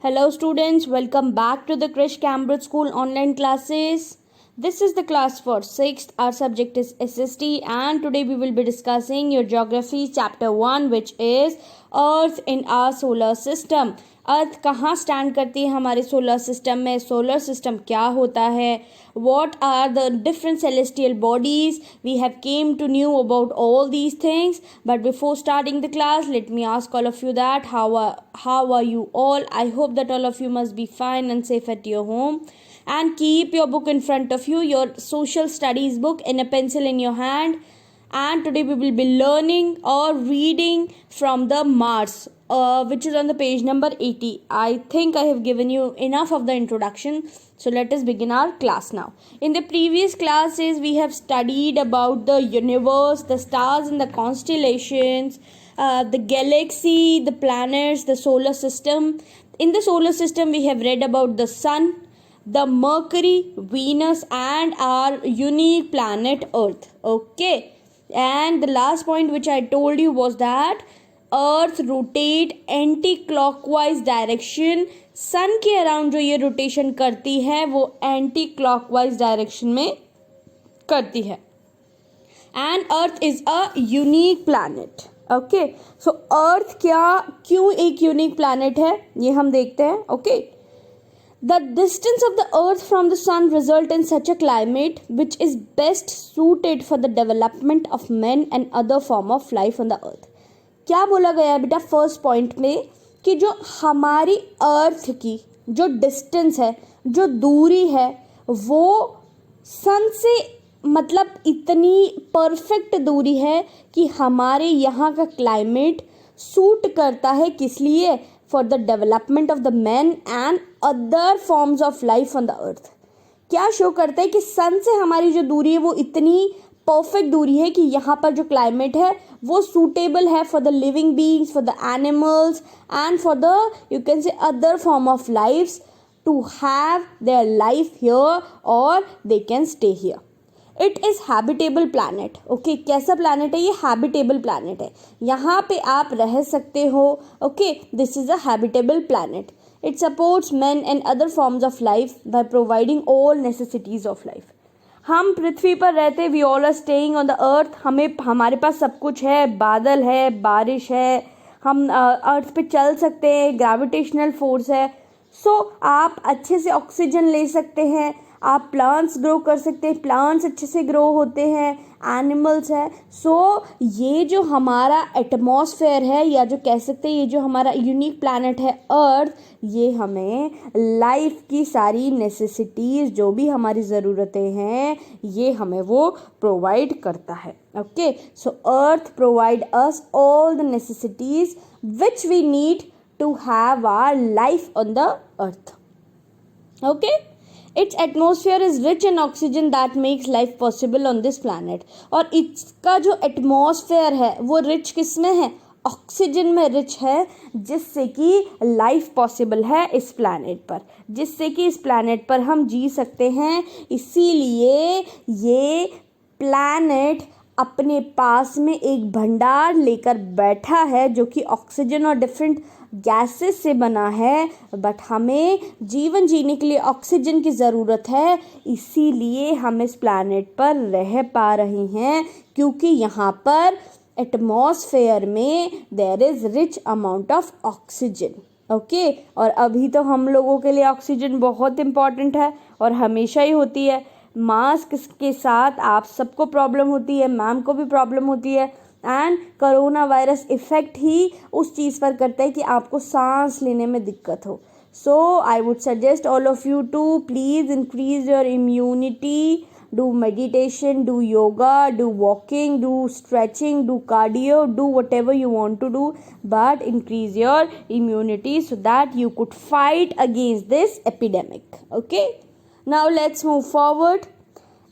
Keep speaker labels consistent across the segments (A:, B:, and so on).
A: Hello students, welcome back to the Krish Cambridge School online classes. This is the class for 6th. Our subject is SST and today we will be discussing your geography chapter 1 which is Earth in our solar system. अर्थ कहाँ stand करती है हमारे solar system में, solar system क्या होता है, what are the different celestial bodies. We have came to know about all these things, but before starting the class let me ask all of you that how are you all. I hope that all of you must be fine and safe at your home, and keep your book in front of you, your social studies book, and a pencil in your hand. And today we will be learning or reading from the Mars, which is on the page number 80. I think I have given you enough of the introduction, so let us begin our class now. In the previous classes we have studied about the universe, the stars and the constellations, the galaxy, the planets, the solar system. In the solar system we have read about the sun, the Mercury, Venus and our unique planet Earth. Okay, and the last point which I told you was that earth rotate anti clockwise direction. Sun के around जो ये rotation करती है वो anti clockwise direction में करती है. And earth is a unique planet. Okay, so earth क्यों एक यूनिक प्लैनेट है ये हम देखते हैं. Okay, the distance of the earth from the sun result in such a climate which is best suited for the development of men and other form of life on the earth. क्या बोला गया है बेटा first point में कि जो हमारी अर्थ की जो डिस्टेंस है, जो दूरी है, वो सन से मतलब इतनी परफेक्ट दूरी है कि हमारे यहाँ का क्लाइमेट सूट करता है. किस लिए? For the development of the man and other forms of life on the अर्थ. क्या शो करता है कि सन से हमारी जो दूरी है वो इतनी परफेक्ट दूरी है कि यहाँ पर जो क्लाइमेट है वो सूटेबल है for the living beings, for the animals and for the you can say other form of lifes to have their life here और they can stay here. It is habitable planet. Okay, कैसा planet है ये? Habitable planet है. यहाँ पे आप रह सकते हो. Okay, this is a habitable planet. It supports man and other forms of life by providing all necessities of life. हम पृथ्वी पर रहते, we all are staying on the earth. हमारे पास सब कुछ है, बादल है, बारिश है, हम अर्थ पे चल सकते हैं, ग्रेविटेशनल फोर्स है. सो आप अच्छे से ऑक्सीजन ले सकते हैं, आप प्लांट्स ग्रो कर सकते हैं, प्लांट्स अच्छे से ग्रो होते हैं, एनिमल्स है. सो ये जो हमारा एटमॉस्फेयर है या जो कह सकते हैं ये जो हमारा यूनिक प्लैनेट है अर्थ, ये हमें लाइफ की सारी नेसेसिटीज़ जो भी हमारी ज़रूरतें हैं ये हमें वो प्रोवाइड करता है. Okay, so earth provide us all the necessities which we need to have our life on the earth. Okay, its atmosphere is rich in oxygen that makes life possible on this planet. और इसका जो atmosphere है वो rich किस में है? Oxygen में rich है, जिससे कि लाइफ पॉसिबल है इस प्लैनेट पर, जिससे कि इस प्लैनेट पर हम जी सकते हैं. इसीलिए ये प्लैनेट अपने पास में एक भंडार लेकर बैठा है जो कि ऑक्सीजन और डिफरेंट गैसेस से बना है. बट हमें जीवन जीने के लिए ऑक्सीजन की ज़रूरत है, इसीलिए हम इस प्लैनेट पर रह पा रहे हैं क्योंकि यहाँ पर एटमॉस्फेयर में there is rich amount of oxygen. Okay, और अभी तो हम लोगों के लिए ऑक्सीजन बहुत इम्पॉर्टेंट है और हमेशा ही होती है. मास्क के साथ आप सबको प्रॉब्लम होती है, मैम को भी प्रॉब्लम होती है, एंड करोना वायरस इफ़ेक्ट ही उस चीज़ पर करता है कि आपको सांस लेने में दिक्कत हो. So I would suggest all of you to please increase your immunity, do meditation, do yoga, do walking, do stretching, do cardio, do whatever you want to do, but increase your immunity so that you could fight against this epidemic. Okay, now let's move forward.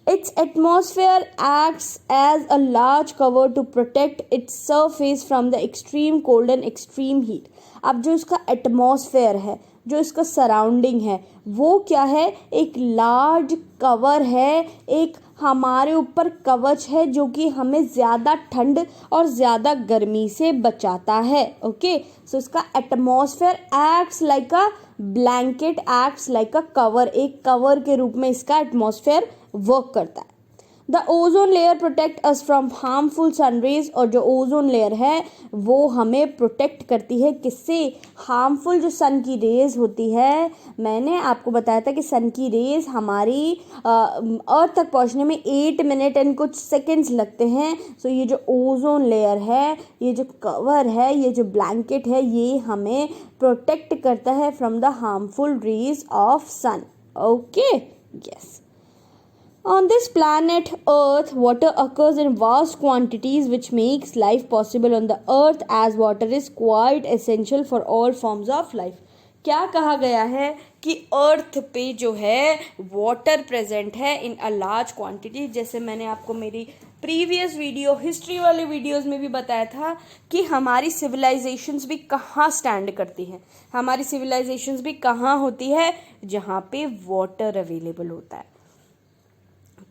A: Its atmosphere acts as a large cover to protect its surface from the extreme cold and extreme heat. अब जो इसका atmosphere है जो इसका surrounding है वो क्या है, एक लार्ज कवर है, एक हमारे ऊपर कवच है जो कि हमें ज़्यादा ठंड और ज़्यादा गर्मी से बचाता है. ओके, सो इसका atmosphere acts like a blanket, acts like a cover, एक कवर के रूप में इसका एटमॉस्फेयर वर्क करता है. The ozone layer protect us from harmful sun rays, और जो ओजोन लेयर है वो हमें प्रोटेक्ट करती है किससे, हार्मफुल जो सन की रेज होती है. मैंने आपको बताया था कि सन की रेज हमारी अर्थ तक पहुंचने में 8 मिनट एंड कुछ सेकेंड्स लगते हैं. सो ये जो ओजोन लेयर है, ये जो कवर है, ये जो ब्लैंकेट है, ये हमें प्रोटेक्ट करता है from the harmful rays of sun. Okay, yes. On this planet Earth, water occurs in vast quantities which makes life possible on the earth, as water is quite essential for all forms of life. क्या कहा गया है कि अर्थ पे जो है water present है इन a large quantity. जैसे मैंने आपको मेरी प्रीवियस वीडियो, हिस्ट्री वाले वीडियोस में भी बताया था कि हमारी सिविलाइजेशंस भी कहाँ स्टैंड करती हैं. हमारी सिविलाइजेशंस भी कहाँ होती है, जहाँ पे वाटर अवेलेबल होता है.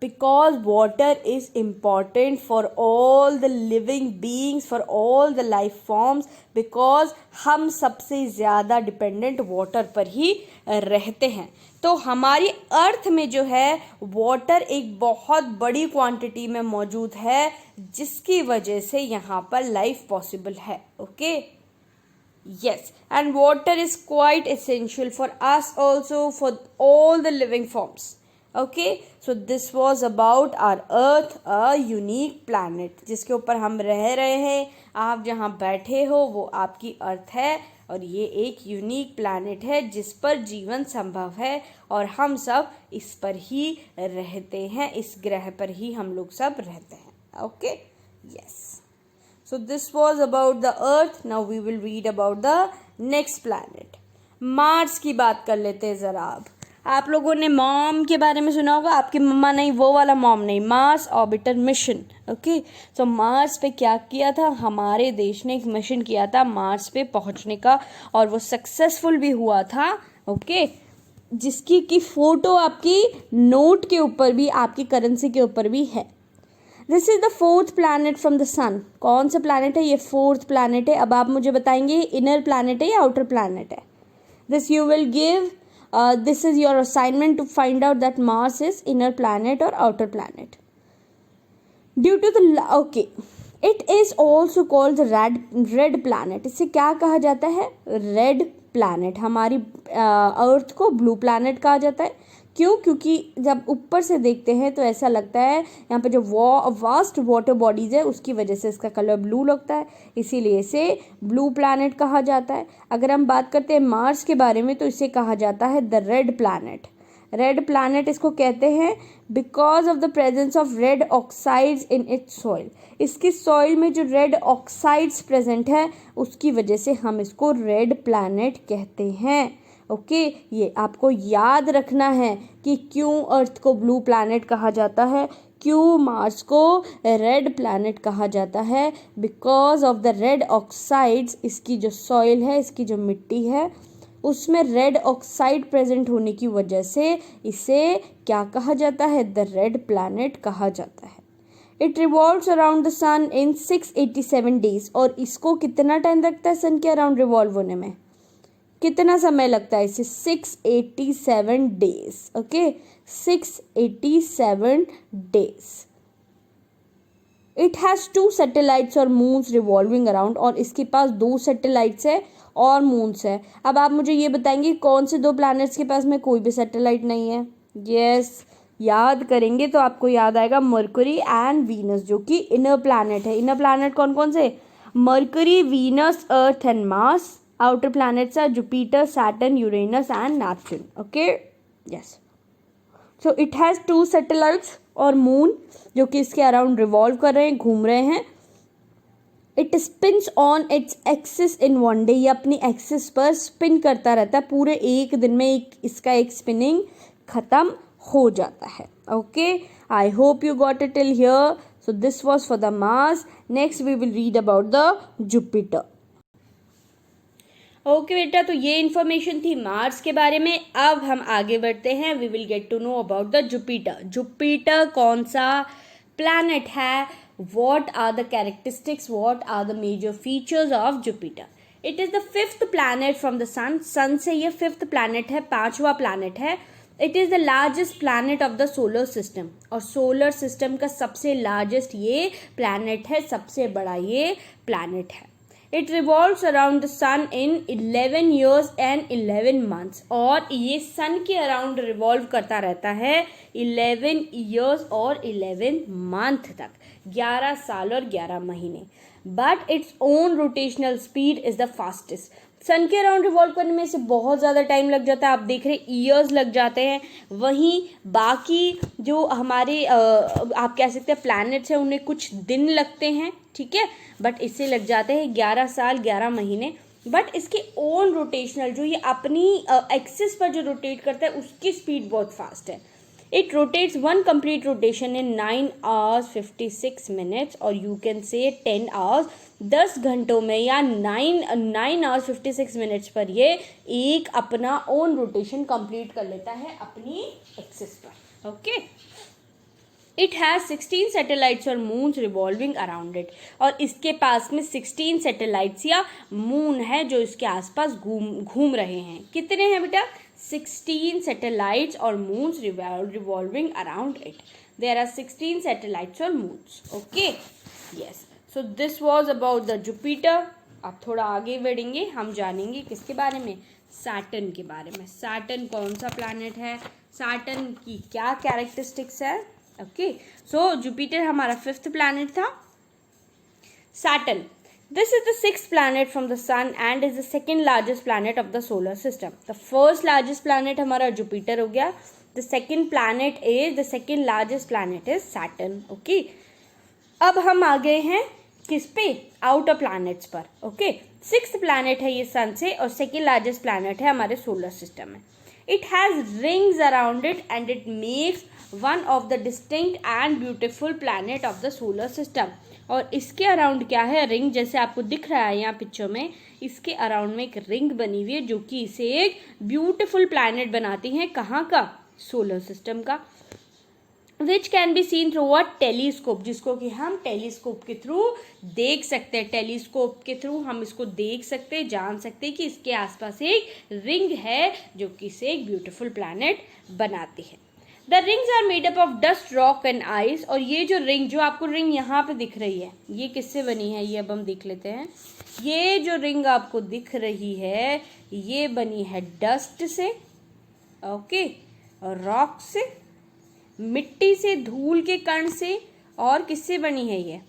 A: Because water is important for all the living beings, for all the life forms, because हम सबसे ज़्यादा डिपेंडेंट वाटर पर ही रहते हैं. तो हमारी अर्थ में जो है वाटर एक बहुत बड़ी क्वांटिटी में मौजूद है, जिसकी वजह से यहाँ पर लाइफ पॉसिबल है. Okay, yes, and water is quite essential for us also, for all the living forms. Okay, so this was about our earth, a unique planet, जिसके ऊपर हम रह रहे हैं. आप जहाँ बैठे हो वो आपकी अर्थ है, और ये एक यूनिक प्लैनेट है जिस पर जीवन संभव है, और हम सब इस पर ही रहते हैं, इस ग्रह पर ही हम लोग सब रहते हैं. Okay, yes. So this was about the earth. Now we will read about the next planet. Mars की बात कर लेते हैं ज़रा. आप लोगों ने मॉम के बारे में सुना होगा, आपकी मम्मा नहीं, वो वाला मॉम नहीं, मार्स ऑर्बिटर मिशन. ओके, सो मार्स पे क्या किया था, हमारे देश ने एक मिशन किया था मार्स पे पहुंचने का, और वो सक्सेसफुल भी हुआ था. ओके, जिसकी की फोटो आपकी नोट के ऊपर भी, आपकी करेंसी के ऊपर भी है. This is the 4th planet from the sun. कौन सा प्लैनेट है ये, 4th प्लैनेट है. अब आप मुझे बताएंगे इनर प्लैनेट है या आउटर प्लैनेट है. This you will give, this is your assignment to find out that Mars is inner planet or outer planet. Due to the okay, it is also called the red planet. इसे क्या कहा जाता है, red planet. हमारी अर्थ को blue planet कहा जाता है. क्यों, क्योंकि जब ऊपर से देखते हैं तो ऐसा लगता है यहाँ पे जो वास्ट वाटर बॉडीज है उसकी वजह से इसका कलर ब्लू लगता है, इसीलिए इसे ब्लू प्लैनेट कहा जाता है. अगर हम बात करते हैं मार्स के बारे में तो इसे कहा जाता है the red planet. Red planet इसको कहते हैं because of the presence of red oxides in its soil. इसकी सॉइल में जो रेड ऑक्साइड्स प्रेजेंट है उसकी वजह से हम इसको रेड प्लैनेट कहते हैं. ओके, ये आपको याद रखना है कि क्यों अर्थ को ब्लू प्लैनेट कहा जाता है, क्यों मार्स को रेड प्लैनेट कहा जाता है. Because of the red oxides, इसकी जो सॉइल है, इसकी जो मिट्टी है, उसमें रेड ऑक्साइड प्रेजेंट होने की वजह से इसे क्या कहा जाता है, द रेड प्लैनेट कहा जाता है. It revolves around the sun in 687 days. और इसको कितना टाइम लगता है सन के अराउंड रिवॉल्व होने में, कितना समय लगता है इसे, 687 days. Okay, 687 days. It has 2 satellites और मून्स रिवॉल्विंग अराउंड. और इसके पास 2 सैटेलाइट्स है और मून्स है. अब आप मुझे ये बताएंगे कौन से 2 प्लैनेट्स के पास में कोई भी सैटेलाइट नहीं है. यस, याद करेंगे तो आपको याद आएगा मरकरी एंड वीनस, जो कि इनर प्लैनेट है. इनर प्लैनेट कौन कौन से, mercury, Venus, earth and Mars. Outer planets are Jupiter, Saturn, Uranus and Neptune. Okay, yes. So it has 2 satellites और मून जो कि इसके अराउंड रिवॉल्व कर रहे हैं, घूम रहे हैं. It spins on its axis in one day. ये अपनी एक्सिस पर स्पिन करता रहता है, पूरे एक दिन में इसका एक स्पिनिंग खत्म हो जाता है. Okay, I hope you got it till here. So this was for the Mars. Next we will read about the Jupiter. Okay बेटा, तो ये इन्फॉर्मेशन थी मार्स के बारे में। अब हम आगे बढ़ते हैं, we will get to know about the Jupiter. Jupiter कौन सा प्लैनेट है, what are the characteristics, what are the major features of Jupiter. It is the fifth planet from the sun. Sun से ये फिफ्थ प्लैनेट है, पांचवा planet है। It is the largest planet of the solar system, और solar system का सबसे largest ये planet है, सबसे बड़ा ये प्लैनेट है। It revolves around the sun in 11 years and 11 months, और ये सन के अराउंड रिवॉल्व करता रहता है 11 years और 11 month तक, 11 साल और 11 महीने। But its own rotational speed is the fastest. Sun के अराउंड रिवॉल्व करने में से बहुत ज़्यादा टाइम लग जाता है, आप देख रहे ईयर्स लग जाते हैं। वहीं बाकी जो हमारे आप कह सकते हैं प्लैनेट्स हैं, उन्हें कुछ दिन लगते हैं, ठीक है, बट इससे लग जाते हैं 11 साल 11 महीने। बट इसके ओन रोटेशनल, जो ये अपनी एक्सिस पर जो रोटेट करता है, उसकी स्पीड बहुत फास्ट है। It rotates one complete rotation in 9 hours 56 minutes, और you can say 10 hours, 10 घंटों में या 9 hours 56 minutes पर ये एक अपना ओन रोटेशन कंप्लीट कर लेता है अपनी एक्सिस पर। ओके, इट हैज़ 16 सैटेलाइट्स और मून्स रिवॉल्विंग अराउंड इट, और इसके पास में 16 सैटेलाइट्स या मून है जो इसके आसपास घूम रहे हैं। कितने हैं बेटा? 16 satellites or moons revolving around it. There are 16 satellites or moons. Okay, yes. So this was about the Jupiter. अब थोड़ा आगे बढ़ेंगे, हम जानेंगे किसके बारे में, सैटर्न के बारे में। सैटर्न कौन सा प्लैनेट है, सैटर्न की क्या कैरेक्टरिस्टिक्स है। ओके, सो जुपिटर हमारा फिफ्थ प्लैनेट था। Saturn, this is the sixth planet from the sun and is the second largest planet of the solar system. The first largest planet हमारा Jupiter हो गया, the second largest planet is Saturn. Okay, अब हम आ गए हैं किस पे, outer planets पर। ओके, सिक्स्थ प्लैनेट है ये सन से, और सेकेंड लार्जेस्ट प्लैनेट है हमारे सोलर सिस्टम में। It has rings around it and it makes one of the distinct and beautiful planet of the solar system. और इसके अराउंड क्या है, रिंग, जैसे आपको दिख रहा है यहाँ पिक्चर में, इसके अराउंड में एक रिंग बनी हुई है जो कि इसे एक ब्यूटिफुल प्लैनेट बनाती है। कहाँ का? सोलर सिस्टम का। Which can be seen through a telescope, जिसको कि हम टेलीस्कोप के थ्रू देख सकते हैं। टेलीस्कोप के थ्रू हम इसको देख सकते हैं, जान सकते हैं कि इसके आसपास एक रिंग है जो कि इसे एक ब्यूटिफुल प्लैनेट बनाती है। The rings are made up of dust, rock and ice, और ये जो रिंग, जो आपको रिंग यहाँ पे दिख रही है, ये किससे बनी है, ये अब हम देख लेते हैं। ये जो रिंग आपको दिख रही है, ये बनी है डस्ट से, ओके, रॉक से, मिट्टी से, धूल के कण से, और किससे बनी है ये?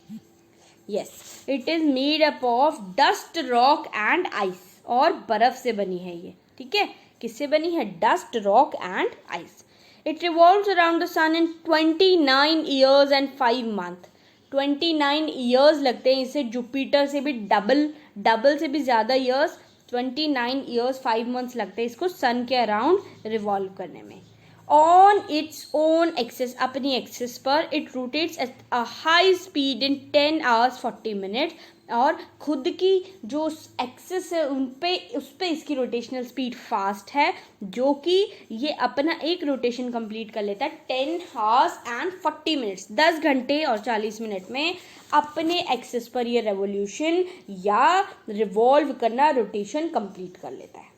A: Yes, it is made up of dust, rock and ice, और बर्फ से बनी है ये, ठीक है। किससे बनी है? Dust, rock and ice. It revolves around the sun in 29 years and 5 months. 29 years लगते हैं इसे, जुपिटर से भी डबल से भी ज़्यादा years, 29 years 5 months लगते हैं इसको सन के अराउंड रिवॉल्व करने में। ऑन इट्स ओन एक्सिस, अपनी एक्सिस पर, it rotates at a high speed in 10 hours 40 minutes, और खुद की जो एक्सिस है उस पे इसकी रोटेशनल स्पीड फास्ट है, जो कि ये अपना एक रोटेशन कंप्लीट कर लेता है 10 hours and 40 minutes, 10 घंटे और 40 मिनट में अपने एक्सिस पर ये रेवोल्यूशन या रिवॉल्व करना, रोटेशन कंप्लीट कर लेता है।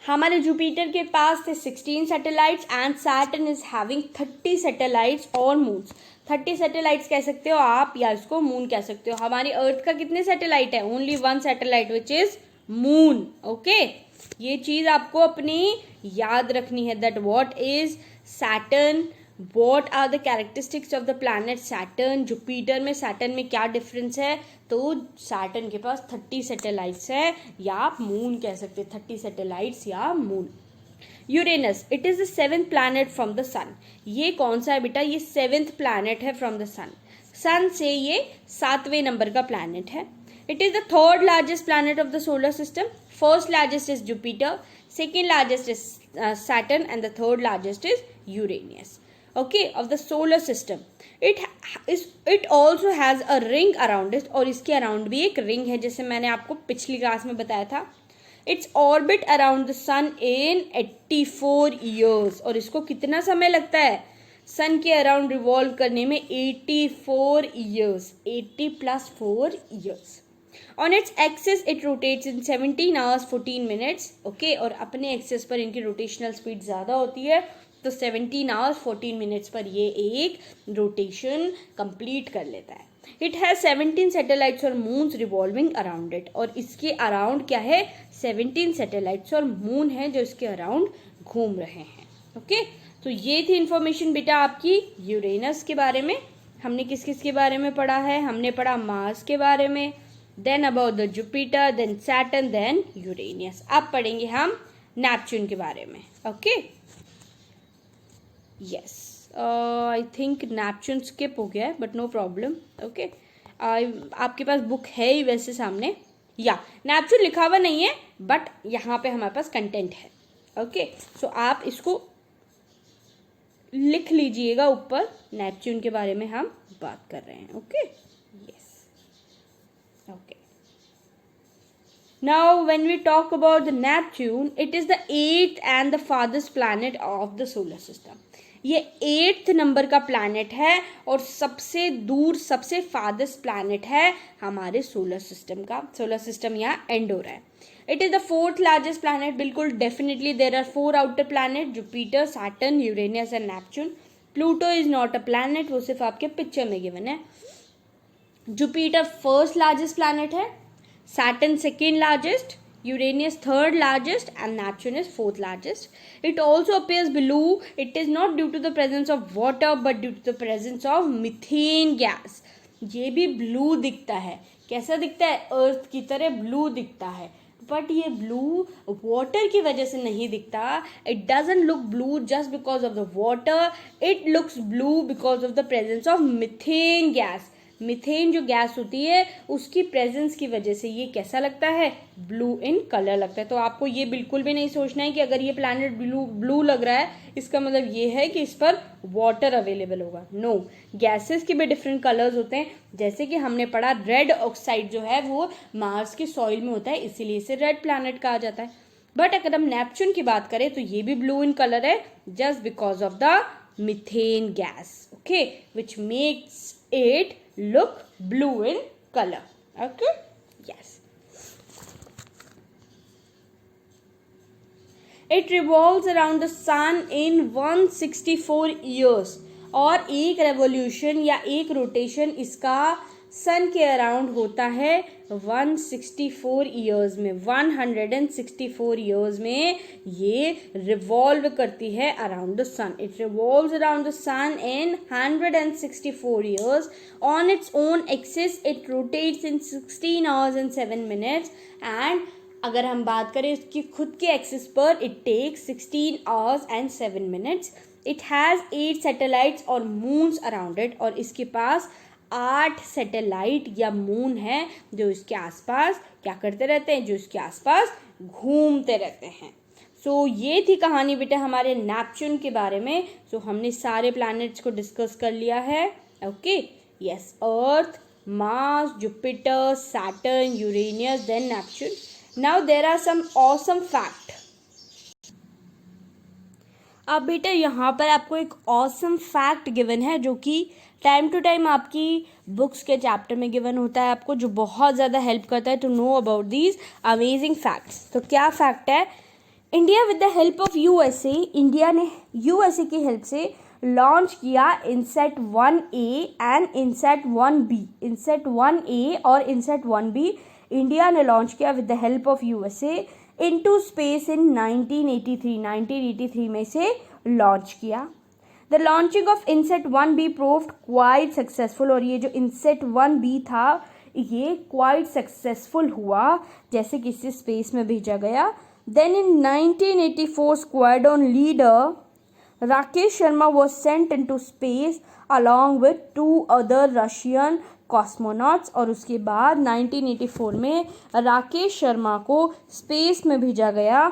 A: हमारे जुपिटर के पास थे 16 satellites and Saturn is having 30 satellites और मून्स। 30 सैटेलाइट्स कह सकते हो आप, या इसको मून कह सकते हो। हमारी अर्थ का कितने सैटेलाइट है? Only 1 satellite which is moon. Okay, ये चीज आपको अपनी याद रखनी है, that what is Saturn, what are the characteristics of the planet Saturn. Jupiter में सैटर्न में क्या डिफरेंस है? तो सैटर्न के पास 30 सैटेलाइट्स है, या आप मून कह सकते हैं, 30 सैटेलाइट्स या moon. Uranus, it is the 7th planet from the sun. ये कौन सा है बेटा? ये 7th प्लैनेट है फ्रॉम द सन। सन से ये 7वें नंबर का प्लैनेट है। It is the 3rd largest planet of the solar system. First largest is Jupiter, second largest is Saturn, and the 3rd largest is Uranus. Okay, of the solar system. It it also has a ring around it, और इसके around भी एक ring है, जैसे मैंने आपको पिछली class में बताया था. Its orbit around the sun in 84 years, और इसको कितना समय लगता है सन के अराउंड रिवॉल्व करने में? 84 years, 80 + 4 years. On its axis it rotates in 17 hours 14 minutes. Okay, और अपने एक्सिस पर इनकी रोटेशनल स्पीड ज़्यादा होती है, तो 17 hours 14 minutes पर ये एक रोटेशन कंप्लीट कर लेता है. इट हैज़ 17 सैटेलाइट्स और मून्स रिवॉल्विंग अराउंड इट, और इसके अराउंड क्या है? 17 सैटेलाइट्स और मून है जो इसके अराउंड घूम रहे हैं. ओके, तो ये थी इंफॉर्मेशन बेटा आपकी यूरेनस के बारे में. हमने किस किस के बारे में पढ़ा है? हमने पढ़ा मार्स के बारे में, then about the Jupiter, then Saturn, then Uranus. अब पढ़ेंगे हम नेपच्यून के बारे में. Okay, yes, I think Neptune skip हो गया है, बट नो प्रॉब्लम. ओके, आपके पास बुक है ही वैसे सामने, या नेपच्यून लिखा हुआ नहीं है, बट यहाँ पे हमारे पास कंटेंट है. ओके, सो आप इसको लिख लीजिएगा ऊपर, नेपच्यून के बारे में हम बात कर रहे हैं. Okay, yes, okay. Now when we talk about the Neptune, it is the 8th and the farthest planet of the solar system. ये 8th नंबर का प्लैनेट है और सबसे दूर, सबसे फादेस्ट प्लैनेट है हमारे सोलर सिस्टम का. सोलर सिस्टम यहाँ एंड हो रहा है. It is the 4th largest planet. बिल्कुल definitely there are 4 outer planet, Jupiter, Saturn, Uranus and Neptune. Pluto is not a planet, वो सिर्फ आपके पिक्चर में गिवन है. जुपिटर 1st लार्जेस्ट प्लैनेट है, Saturn 2nd largest, Uranus 3rd largest, and Neptune is 4th largest. It also appears blue. It is not due to the presence of water but due to the presence of methane gas. ये भी blue दिखता है. कैसा दिखता है? अर्थ की तरह blue दिखता है, बट ये ब्लू वाटर की वजह से नहीं दिखता. It doesn't look blue just because of the water. It looks blue because of the presence of methane gas. Methane जो गैस होती है उसकी प्रेजेंस की वजह से ये कैसा लगता है? ब्लू इन कलर लगता है. तो आपको ये बिल्कुल भी नहीं सोचना है कि अगर ये प्लैनेट ब्लू लग रहा है इसका मतलब ये है कि इस पर वाटर अवेलेबल होगा. नो, गैसेस के भी डिफरेंट कलर्स होते हैं. जैसे कि हमने पढ़ा रेड ऑक्साइड जो है वो मार्स के सॉइल में होता है, इसीलिए इसे रेड प्लैनेट कहा जाता है. बट अगर हम नेपच्यून की बात करें तो ये भी ब्लू इन कलर है just because of the methane gas. Okay, which makes it look blue in color. Okay, yes. It revolves around the sun in 164 years. और एक रेवोल्यूशन या एक रोटेशन इसका सन के अराउंड होता है 164 ईयर्स में. 164 ईयर्स में ये रिवॉल्व करती है around the sun. It revolves around the sun in 164 years. On its own axis it rotates in 16 hours and 7 minutes. And अगर हम बात करें इसकी खुद के एक्सिस पर, it takes 16 hours and 7 minutes. It has 8 satellites और मून्स अराउंड इट, और इसके पास 8 सैटेलाइट या मून है जो इसके आसपास क्या करते रहते हैं? जो इसके आसपास घूमते रहते हैं. सो ये थी कहानी बेटा हमारे नेपच्यून के बारे में. सो हमने सारे प्लैनेट्स को डिस्कस कर लिया है. Okay, yes, earth, Mars, Jupiter, Saturn, Uranus, then Neptune. Now there are some awesome fact. अब बेटा यहाँ पर आपको एक ऑसम फैक्ट गिवन है जो कि टाइम टू टाइम आपकी बुक्स के चैप्टर में गिवन होता है आपको, जो बहुत ज़्यादा हेल्प करता है to know about these amazing facts. तो क्या फैक्ट है? India with the help of USA, India ने यूएसए की हेल्प से लॉन्च किया INSAT 1A and INSAT 1B. INSAT 1A और इनसेट 1B इंडिया ने लॉन्च किया with the help of USA into space in 1983 में से लॉन्च किया. The launching of INSAT 1B proved quite successful. और ये जो इनसेट 1B था ये क्वाइट सक्सेसफुल हुआ, जैसे कि इसे स्पेस में भेजा गया. Then in 1984 squadron leader Rakesh Sharma was sent into space along with 2 other Russian cosmonauts. और उसके बाद 1984 में राकेश शर्मा को स्पेस में भेजा गया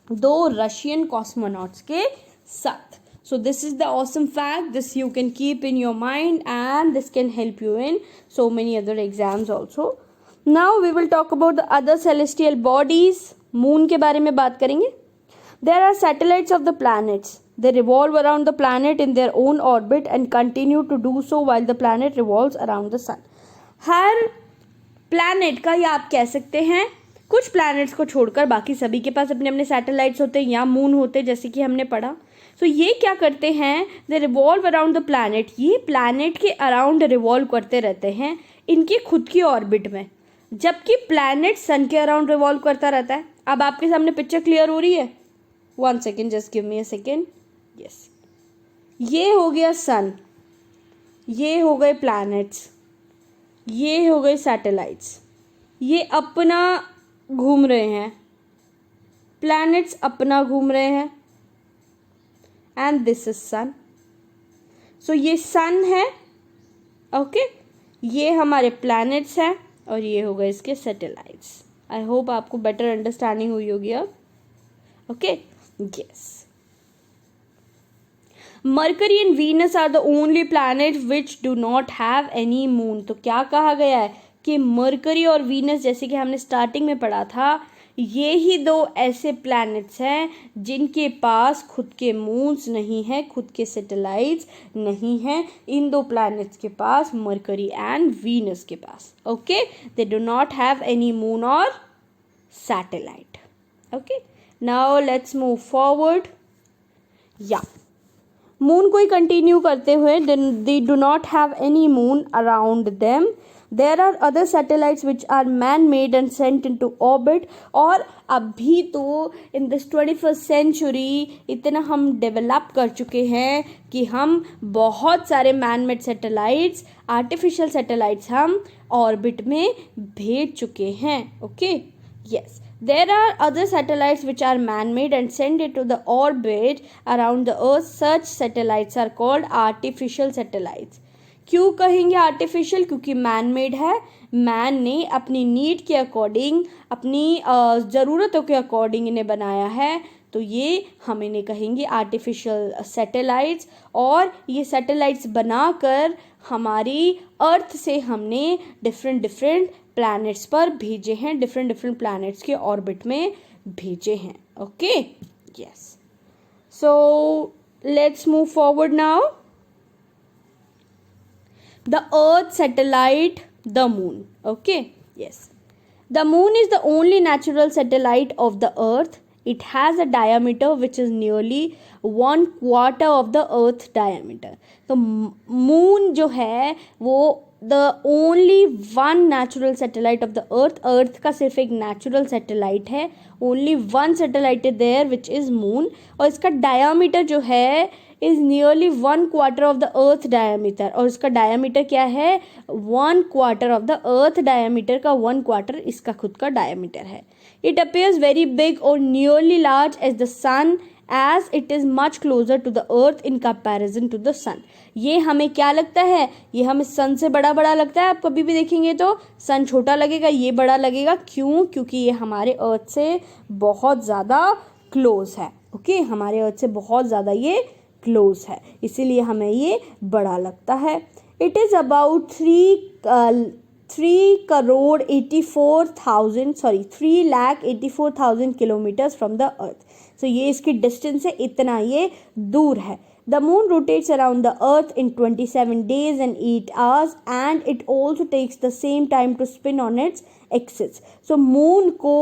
A: 2 रशियन कॉस्मोनॉट्स के साथ. So this is the awesome fact. This you can keep in your mind and this can help you in so many other exams also. Now we will talk about the other celestial bodies. Moon के बारे में बात करेंगे. There are satellites of the planets. They revolve around the planet in their own orbit and continue to do so while the planet revolves around the sun. Her planet का या आप कह सकते हैं कुछ planets को छोड़कर बाकी सभी के पास अपने अपने satellites होते हैं या moon होते हैं, जैसे कि हमने पढ़ा. तो ये क्या करते हैं, दे रिवॉल्व अराउंड द प्लैनेट. ये प्लैनेट के अराउंड रिवॉल्व करते रहते हैं इनकी खुद की ऑर्बिट में, जबकि प्लैनेट सन के अराउंड रिवॉल्व करता रहता है. अब आपके सामने पिक्चर क्लियर हो रही है? 1 second, just give me a second. Yes, ये हो गया सन, ये हो गए प्लैनेट्स, ये हो गए सैटेलाइट्स. ये अपना घूम रहे हैं, प्लैनेट्स अपना घूम रहे हैं, एंड दिस इज सन. सो ये सन है, ओके, ये हमारे प्लैनेट्स हैं और ये हो गए इसके सैटेलाइट्स. आई होप आपको बेटर अंडरस्टैंडिंग हुई होगी अब. Okay, yes. Mercury and Venus are the only planet which do not have any moon. तो क्या कहा गया है कि मरकरी और वीनस, जैसे कि हमने स्टार्टिंग में पढ़ा था, ये ही दो ऐसे प्लैनेट्स हैं जिनके पास खुद के मून्स नहीं हैं, खुद के सैटेलाइट्स नहीं हैं. इन दो प्लैनेट्स के पास, मरकरी एंड वीनस के पास, okay, they do not have any moon और satellite. Okay, now let's move forward. या मून को ही कंटिन्यू करते हुए, they do not have any moon around them. There are other satellites which are man-made and sent into orbit. और अभी तो in this 21st century इतना हम डेवलप कर चुके हैं कि हम बहुत सारे man-made satellites, artificial satellites हम ऑर्बिट में भेज चुके हैं. Okay, yes. There are other satellites which are man-made and sent into the orbit around the earth. Such satellites are called artificial satellites. क्यों कहेंगे आर्टिफिशियल? क्योंकि मैन मेड है, man ने अपनी नीड के अकॉर्डिंग, अपनी ज़रूरतों के अकॉर्डिंग इन्हें बनाया है, तो ये हम इन्हें कहेंगे आर्टिफिशियल सैटेलाइट्स. और ये सैटेलाइट्स बनाकर हमारी अर्थ से हमने डिफरेंट डिफरेंट प्लैनेट्स पर भेजे हैं, डिफरेंट डिफरेंट प्लैनेट्स के ऑर्बिट में भेजे हैं. Okay, yes. So let's move forward now. The Earth, satellite, the Moon. Okay, yes. The Moon is the only natural satellite of the Earth. It has a diameter which is nearly 1/4 of the Earth diameter. तो Moon जो है वो the only one natural satellite of the Earth. Earth का सिर्फ एक natural satellite है. Only one satellite is there which is Moon. और इसका diameter जो है is nearly 1/4 of the Earth diameter. और इसका diameter क्या है? 1/4 of the Earth diameter का 1/4 इसका खुद का diameter है. It appears very big or nearly large as the sun as it is much closer to the earth in comparison to the sun. ये हमें क्या लगता है? ये हमें सन से बड़ा बड़ा लगता है. आप कभी भी देखेंगे तो सन छोटा लगेगा, ये बड़ा लगेगा. क्यों? क्योंकि ये हमारे अर्थ से बहुत ज़्यादा क्लोज है. ओके, हमारे अर्थ से बहुत ज़्यादा ये क्लोज है, इसीलिए हमें ये बड़ा लगता है. It is about 3,84,000 kilometres from the earth. So ये इसकी डिस्टेंस है, इतना ये दूर है. The moon rotates around the earth in 27 days and 8 hours and it also takes the same time to spin on its axis. So moon को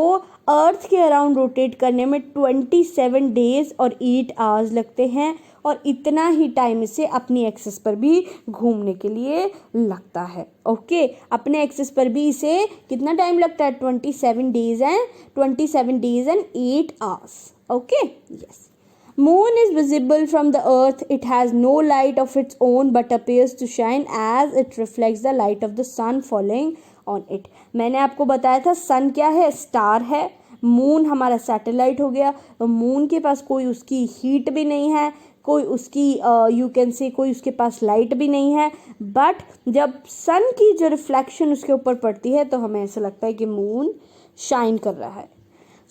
A: अर्थ के around rotate करने में 27 डेज और 8 आवर्स लगते हैं और इतना ही टाइम इसे अपनी एक्सिस पर भी घूमने के लिए लगता है. ओके, अपने एक्सिस पर भी इसे कितना टाइम लगता है? 27 days and 8 hours. Okay, yes. Moon is visible from the earth. It has no light of its own but appears to shine as it reflects the light of the sun falling on it. मैंने आपको बताया था सन क्या है? Star है. Moon हमारा satellite हो गया. मून के पास कोई उसकी हीट भी नहीं है, कोई उसकी यू कैन से कोई उसके पास लाइट भी नहीं है. बट जब सन की जो रिफ्लेक्शन उसके ऊपर पड़ती है तो हमें ऐसा लगता है कि मून शाइन कर रहा है.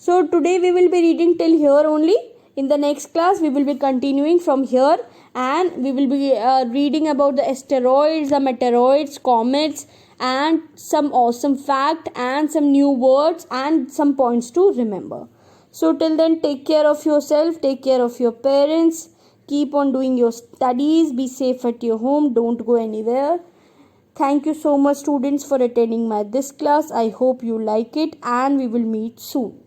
A: So today we will be reading till here only. In the next class, we will be continuing from here, and we will be reading about the asteroids, the meteoroids, comets, and some awesome fact and some new words and some points to remember. So till then, take care of yourself, take care of your parents, keep on doing your studies, be safe at your home, don't go anywhere. Thank you so much, students, for attending this class. I hope you like it, and we will meet soon.